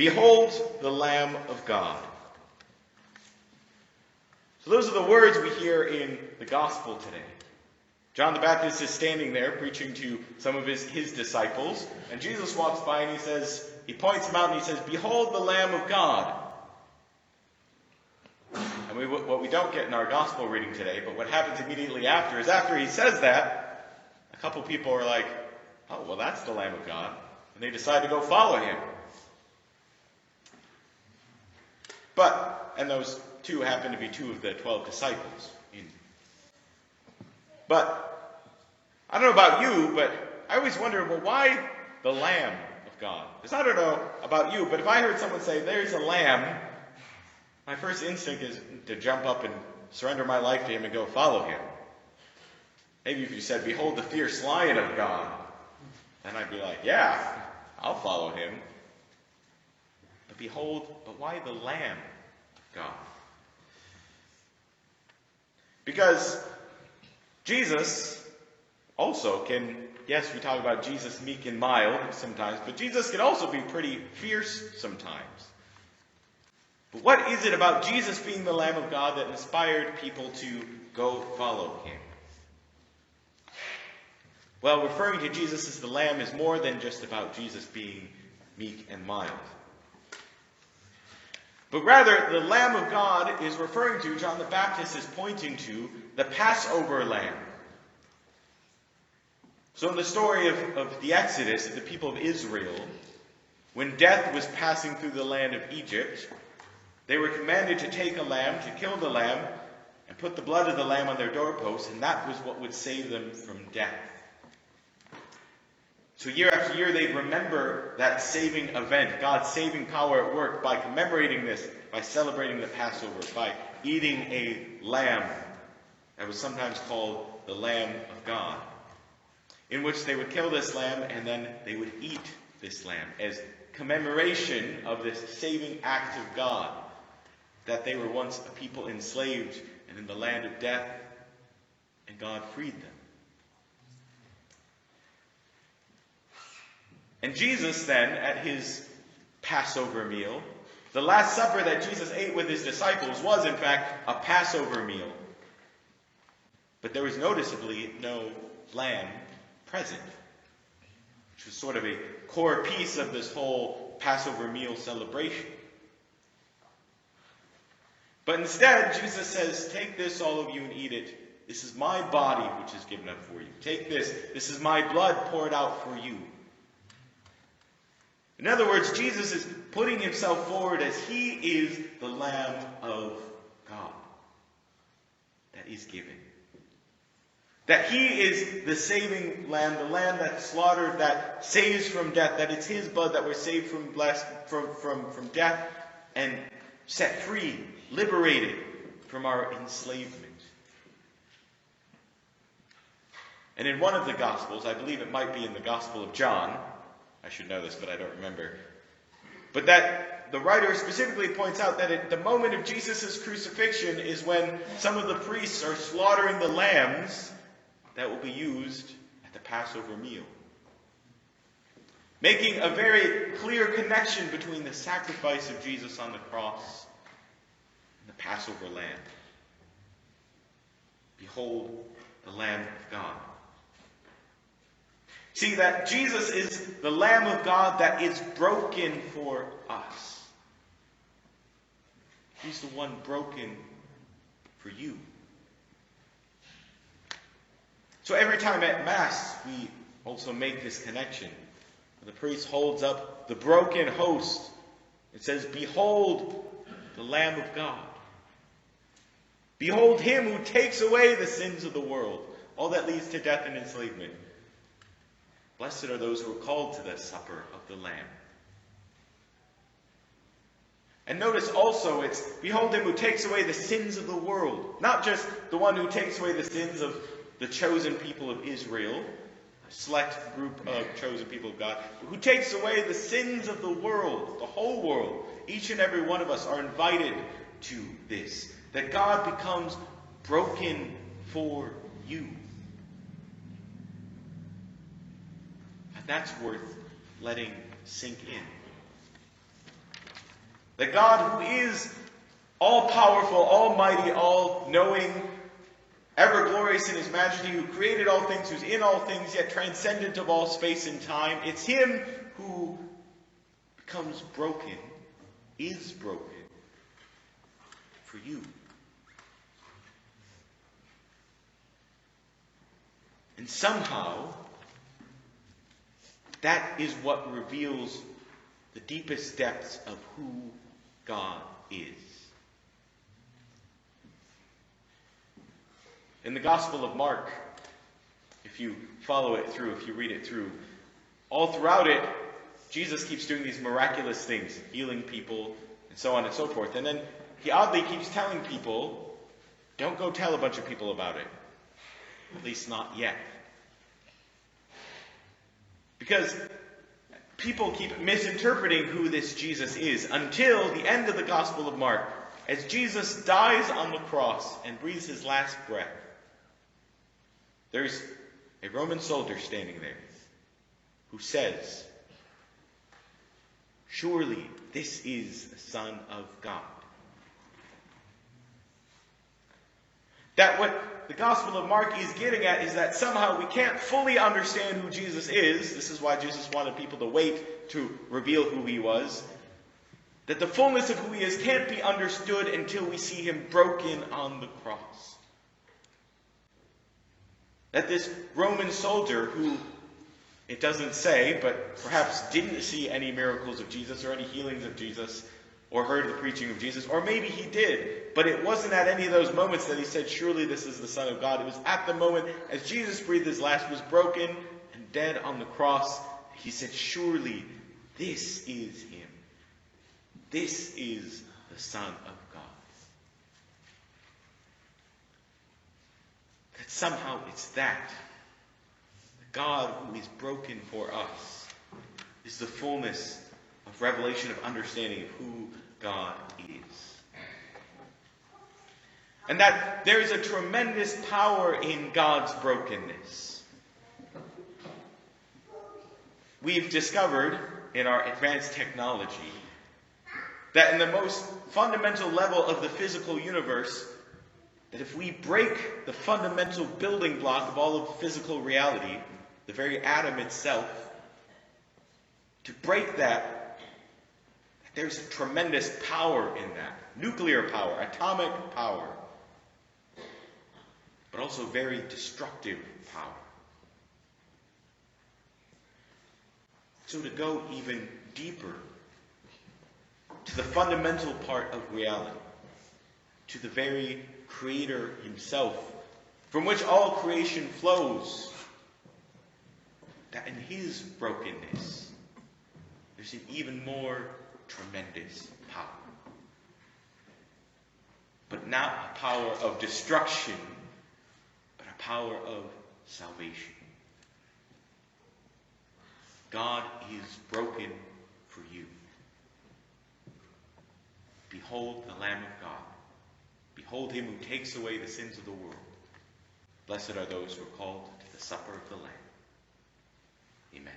Behold the Lamb of God. So those are the words we hear in the gospel today. John the Baptist is standing there preaching to some of his disciples, and Jesus walks by and he points them out and he says, "Behold the Lamb of God." And what we don't get in our gospel reading today, but what happens immediately after, is after he says that, a couple people are like, "Oh, well, that's the Lamb of God." And they decide to go follow him. And those two happen to be two of the 12 disciples. But I don't know about you, but I always wonder, well, why the Lamb of God? Because I don't know about you, but if I heard someone say, "There's a lamb," my first instinct is to jump up and surrender my life to him and go follow him. Maybe if you said, "Behold the fierce lion of God," then I'd be like, "Yeah, I'll follow him." But why the Lamb of God? Because Jesus also can, yes, we talk about Jesus meek and mild sometimes, but Jesus can also be pretty fierce sometimes. But what is it about Jesus being the Lamb of God that inspired people to go follow him? Well, referring to Jesus as the Lamb is more than just about Jesus being meek and mild. But rather, the Lamb of God is referring to, John the Baptist is pointing to, the Passover Lamb. So in the story of the Exodus, of the people of Israel, when death was passing through the land of Egypt, they were commanded to take a lamb, to kill the lamb, and put the blood of the lamb on their doorposts, and that was what would save them from death. So year after year, they'd remember that saving event, God's saving power at work, by commemorating this, by celebrating the Passover, by eating a lamb that was sometimes called the Lamb of God, in which they would kill this lamb and then they would eat this lamb as commemoration of this saving act of God, that they were once a people enslaved and in the land of death, and God freed them. And Jesus then, at his Passover meal, the Last Supper that Jesus ate with his disciples was in fact a Passover meal. But there was noticeably no lamb present, which was sort of a core piece of this whole Passover meal celebration. But instead, Jesus says, "Take this, all of you, and eat it. This is my body, which is given up for you. Take this. This is my blood poured out for you." In other words, Jesus is putting himself forward as he is the Lamb of God that is given. That he is the saving lamb, the lamb that's slaughtered, that saves from death, that it's his blood that we're saved from death and set free, liberated from our enslavement. And in one of the Gospels, I believe it might be in the Gospel of John, I should know this, but I don't remember, but that the writer specifically points out that at the moment of Jesus' crucifixion is when some of the priests are slaughtering the lambs that will be used at the Passover meal, making a very clear connection between the sacrifice of Jesus on the cross and the Passover lamb. Behold the Lamb of God. See, that Jesus is the Lamb of God that is broken for us. He's the one broken for you. So every time at Mass, we also make this connection. The priest holds up the broken host. It says, "Behold the Lamb of God. Behold him who takes away the sins of the world." All that leads to death and enslavement. Blessed are those who are called to the supper of the Lamb. And notice also it's, "Behold him who takes away the sins of the world." Not just the one who takes away the sins of the chosen people of Israel, a select group of chosen people of God, but who takes away the sins of the world, the whole world. Each and every one of us are invited to this, that God becomes broken for you. And that's worth letting sink in. That God, who is all-powerful, almighty, all-knowing, ever-glorious in his majesty, who created all things, who's in all things, yet transcendent of all space and time, it's him who becomes broken, is broken, for you. And somehow, that is what reveals the deepest depths of who God is. In the Gospel of Mark, if you follow it through, if you read it through, all throughout it, Jesus keeps doing these miraculous things, healing people, and so on and so forth. And then he oddly keeps telling people, don't go tell a bunch of people about it. At least not yet. Because people keep misinterpreting who this Jesus is until the end of the Gospel of Mark, as Jesus dies on the cross and breathes his last breath. There's a Roman soldier standing there who says, surely this is the Son of God. That what the Gospel of Mark is getting at is that somehow we can't fully understand who Jesus is. This is why Jesus wanted people to wait to reveal who he was. That the fullness of who he is can't be understood until we see him broken on the cross. That this Roman soldier who, it doesn't say, but perhaps didn't see any miracles of Jesus or any healings of Jesus or heard the preaching of Jesus, or maybe he did, but it wasn't at any of those moments that he said, surely this is the Son of God. It was at the moment as Jesus breathed his last, was broken and dead on the cross, he said, surely this is him. This is the Son of God. That somehow it's that. The God who is broken for us is the fullness of revelation, of understanding of who God is. And that there is a tremendous power in God's brokenness. We've discovered in our advanced technology that in the most fundamental level of the physical universe, that if we break the fundamental building block of all of physical reality, the very atom itself, to break that, there's a tremendous power in that. Nuclear power, atomic power, but also very destructive power. So to go even deeper to the fundamental part of reality, to the very Creator himself, from which all creation flows, that in his brokenness, there's an even more tremendous power. But not a power of destruction, but a power of salvation. God is broken for you. Behold the Lamb of God. Behold him who takes away the sins of the world. Blessed are those who are called to the supper of the Lamb. Amen.